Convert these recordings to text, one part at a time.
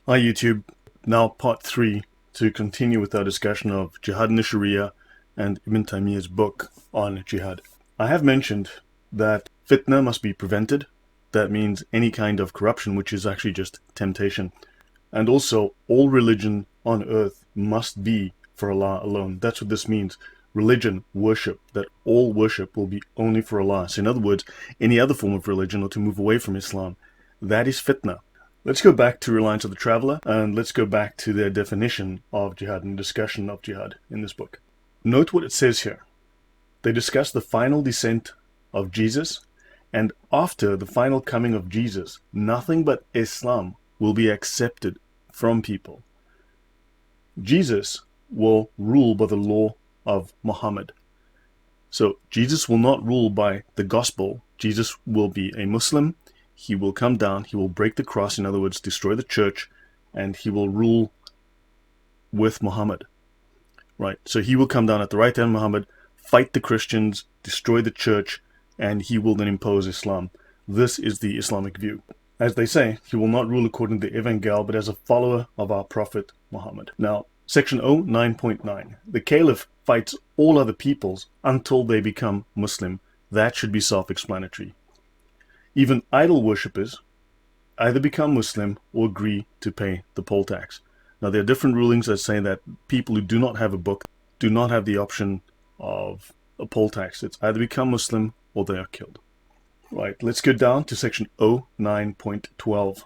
Hi YouTube, now part 3 to continue with our discussion of Jihad in the Sharia and Ibn Taymiyyah's book on Jihad. I have mentioned that fitna must be prevented. That means any kind of corruption, which is actually just temptation. And also, all religion on earth must be for Allah alone. That's what this means. Religion, worship, that all worship will be only for Allah. So in other words, any other form of religion or to move away from Islam, that is fitna. Let's go back to Reliance of the Traveller, and let's go back to their definition of jihad and discussion of jihad in this book. Note what it says here. They discuss the final descent of Jesus, and after the final coming of Jesus, nothing but Islam will be accepted from people. Jesus will rule by the law of Muhammad. So Jesus will not rule by the gospel. Jesus will be a Muslim. He will come down, he will break the cross, in other words, destroy the church, and he will rule with Muhammad. Right, so he will come down at the right hand of Muhammad, fight the Christians, destroy the church, and he will then impose Islam. This is the Islamic view. As they say, he will not rule according to the Evangel, but as a follower of our Prophet Muhammad. Now, section 09.9. The Caliph fights all other peoples until they become Muslim. That should be self-explanatory. Even idol worshippers either become Muslim or agree to pay the poll tax. Now, there are different rulings that say that people who do not have a book do not have the option of a poll tax. It's either become Muslim or they are killed. Right, let's go down to section 09.12.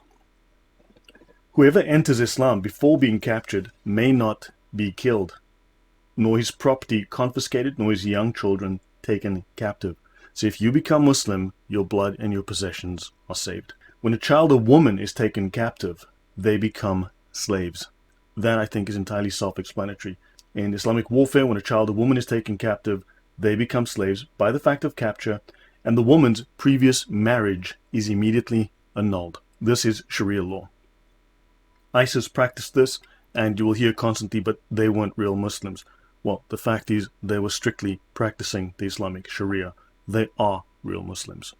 Whoever enters Islam before being captured may not be killed, nor his property confiscated, nor his young children taken captive. So if you become Muslim, your blood and your possessions are saved. When a child or woman is taken captive, they become slaves. That, I think, is entirely self-explanatory. In Islamic warfare, when a child or woman is taken captive, they become slaves by the fact of capture, and the woman's previous marriage is immediately annulled. This is Sharia law. ISIS practiced this, and you will hear constantly, but they weren't real Muslims. Well, the fact is, they were strictly practicing the Islamic Sharia. They are real Muslims.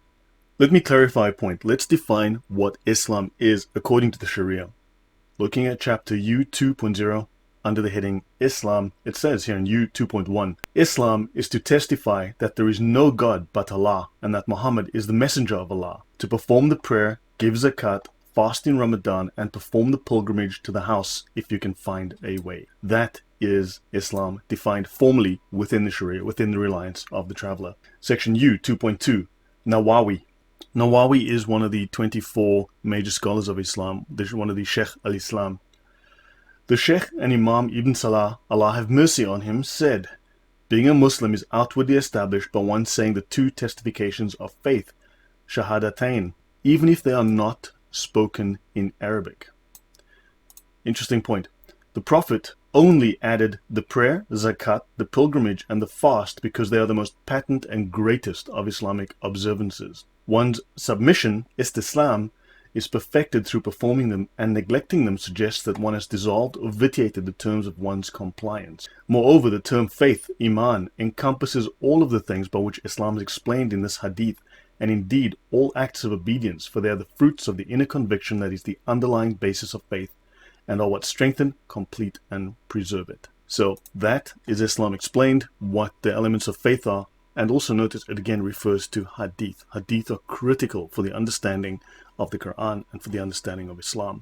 Let me clarify a point. Let's define what Islam is according to the Sharia. Looking at chapter U 2.0 under the heading Islam, it says here in U 2.1, Islam is to testify that there is no God but Allah and that Muhammad is the messenger of Allah, to perform the prayer, give zakat, fast in Ramadan, and perform the pilgrimage to the house if you can find a way. That is Islam defined formally within the Sharia, within the Reliance of the Traveller. Section U 2.2, Nawawi. Nawawi is one of the 24 major scholars of Islam, one of the Sheikh al Islam. The Sheikh and Imam Ibn Salah, Allah have mercy on him, said, being a Muslim is outwardly established by one saying the two testifications of faith, Shahadatain, even if they are not spoken in Arabic. Interesting point. The Prophet only added the prayer, zakat, the pilgrimage, and the fast because they are the most patent and greatest of Islamic observances. One's submission, istislam, is perfected through performing them, and neglecting them suggests that one has dissolved or vitiated the terms of one's compliance. Moreover, the term faith, iman, encompasses all of the things by which Islam is explained in this hadith, and indeed all acts of obedience, for they are the fruits of the inner conviction that is the underlying basis of faith, and are what strengthen, complete, and preserve it. So that is Islam explained, what the elements of faith are, and also notice it again refers to hadith. Hadith are critical for the understanding of the Quran and for the understanding of Islam.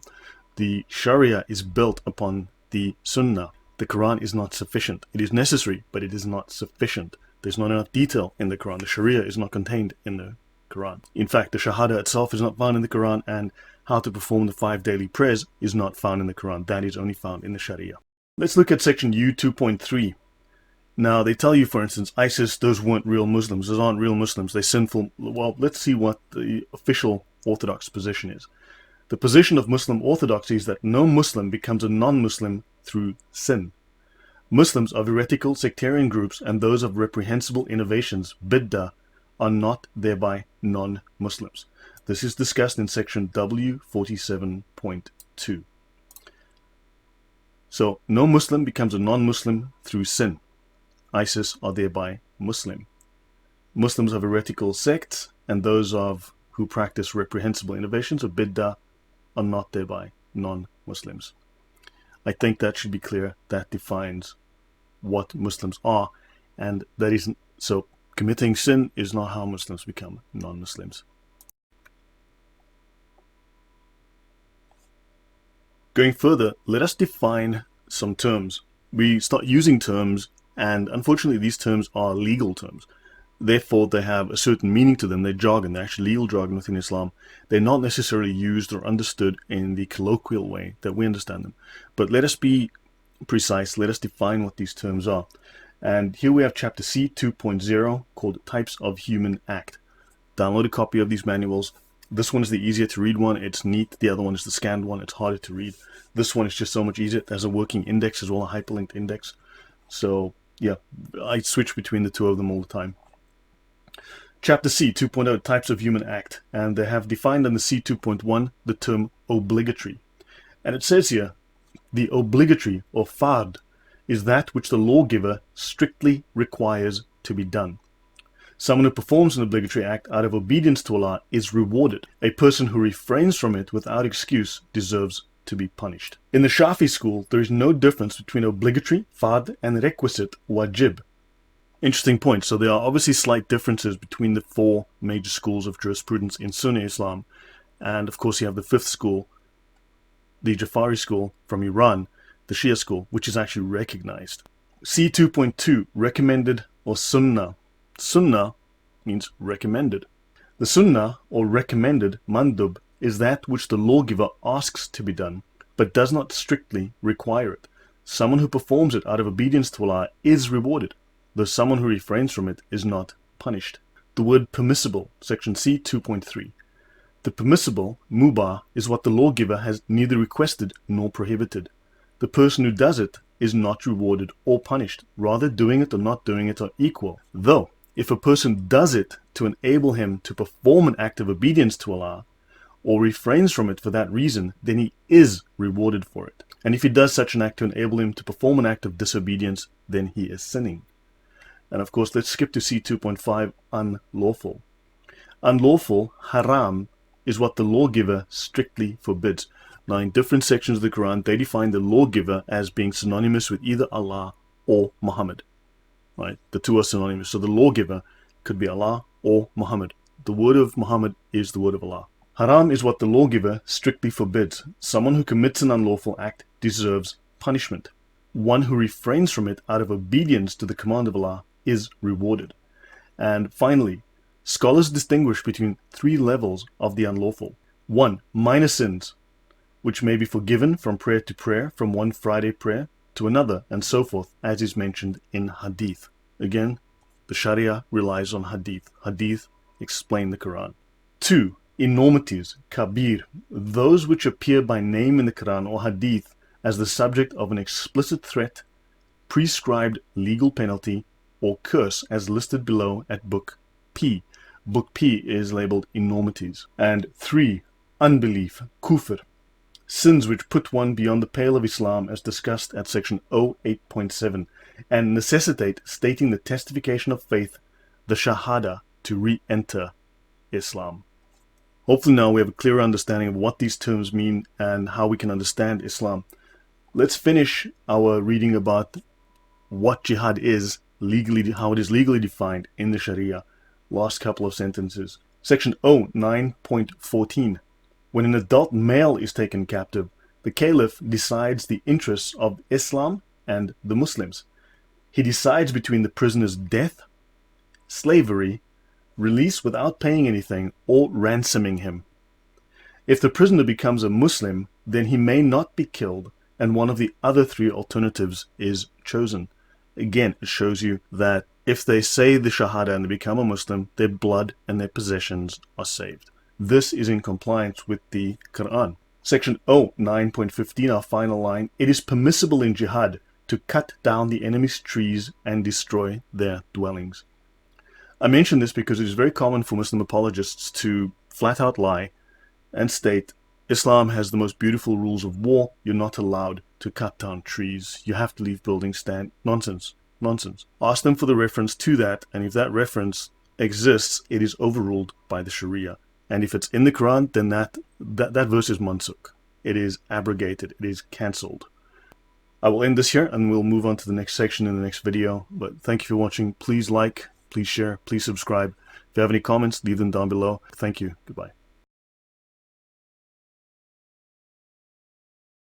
The Sharia is built upon the Sunnah. The Quran is not sufficient. It is necessary, but it is not sufficient. There's not enough detail in the Quran. The Sharia is not contained in the Quran. In fact, the Shahada itself is not found in the Quran, and how to perform the 5 daily prayers is not found in the Quran. That is only found in the Sharia. Let's look at section U 2.3. Now, they tell you, for instance, ISIS, those weren't real Muslims. Those aren't real Muslims. They're sinful. Well, let's see what the official Orthodox position is. The position of Muslim orthodoxy is that no Muslim becomes a non-Muslim through sin. Muslims of heretical sectarian groups and those of reprehensible innovations, bid'ah, are not thereby non-Muslims. This is discussed in section W47.2. So, no Muslim becomes a non-Muslim through sin. ISIS are thereby Muslim. Muslims of heretical sects and those who practice reprehensible innovations of bid'ah are not thereby non-Muslims. Muslims. I think that should be clear. That defines what Muslims are, and that isn't so. Committing sin is not how Muslims become non-Muslims. Going further, let us define some terms. We start using terms, and unfortunately these terms are legal terms. Therefore, they have a certain meaning to them. They're jargon. They're actually legal jargon within Islam. They're not necessarily used or understood in the colloquial way that we understand them. But let us be precise. Let us define what these terms are. And here we have chapter C 2.0 called Types of Human Act. Download a copy of these manuals. This one is the easier to read one. It's neat. The other one is the scanned one. It's harder to read. This one is just so much easier. There's a working index as well, a hyperlinked index. So yeah, I switch between the two of them all the time. Chapter C 2.0 Types of Human Act. And they have defined under C 2.1 the term obligatory. And it says here, the obligatory or fard is that which the lawgiver strictly requires to be done. Someone who performs an obligatory act out of obedience to Allah is rewarded. A person who refrains from it without excuse deserves to be punished. In the Shafi school, there is no difference between obligatory, fard, and requisite, wajib. Interesting point. So there are obviously slight differences between the four major schools of jurisprudence in Sunni Islam. And of course you have the fifth school, the Jafari school from Iran, the Shia school, which is actually recognized. C 2.2 Recommended or Sunnah. Sunnah means recommended. The Sunnah or recommended mandub is that which the lawgiver asks to be done, but does not strictly require it. Someone who performs it out of obedience to Allah is rewarded, though someone who refrains from it is not punished. The word permissible, section C 2.3. The permissible, mubah, is what the lawgiver has neither requested nor prohibited. The person who does it is not rewarded or punished. Rather, doing it or not doing it are equal. Though, if a person does it to enable him to perform an act of obedience to Allah, or refrains from it for that reason, then he is rewarded for it. And if he does such an act to enable him to perform an act of disobedience, then he is sinning. And of course, let's skip to C 2.5, unlawful. Unlawful, haram, is what the lawgiver strictly forbids. Now, in different sections of the Quran, they define the lawgiver as being synonymous with either Allah or Muhammad. Right? The two are synonymous. So the lawgiver could be Allah or Muhammad. The word of Muhammad is the word of Allah. Haram is what the lawgiver strictly forbids. Someone who commits an unlawful act deserves punishment. One who refrains from it out of obedience to the command of Allah is rewarded. And finally, scholars distinguish between three levels of the unlawful. 1. Minor sins, which may be forgiven from prayer to prayer, from one Friday prayer to another, and so forth, as is mentioned in Hadith. Again, the Sharia relies on Hadith. Hadith explain the Quran. 2. Enormities, kabir, those which appear by name in the Quran or Hadith as the subject of an explicit threat, prescribed legal penalty, or curse as listed below at Book P. Book P is labeled enormities. And 3. Unbelief, kufr, sins which put one beyond the pale of Islam as discussed at section 08.7 and necessitate stating the testification of faith, the shahada, to re-enter Islam. Hopefully now we have a clearer understanding of what these terms mean and how we can understand Islam. Let's finish our reading about what jihad is legally, how it is legally defined in the Sharia. Last couple of sentences. Section 09.14. When an adult male is taken captive, the caliph decides the interests of Islam and the Muslims. He decides between the prisoner's death, slavery, release without paying anything, or ransoming him. If the prisoner becomes a Muslim, then he may not be killed, and one of the other three alternatives is chosen. Again, it shows you that if they say the Shahada and they become a Muslim, their blood and their possessions are saved. This is in compliance with the Quran. Section 09.15, our final line, it is permissible in jihad to cut down the enemy's trees and destroy their dwellings. I mention this because it is very common for Muslim apologists to flat out lie and state Islam has the most beautiful rules of war. You're not allowed to cut down trees. You have to leave buildings stand. Nonsense. Nonsense. Ask them for the reference to that, and if that reference exists, it is overruled by the Sharia. And if it's in the Quran, then that verse is mansukh. it is abrogated, it is cancelled. I will end this here and we'll move on to the next section in the next video. But thank you for watching. Please like, please share, please subscribe. If you have any comments, leave them down below. Thank you. Goodbye.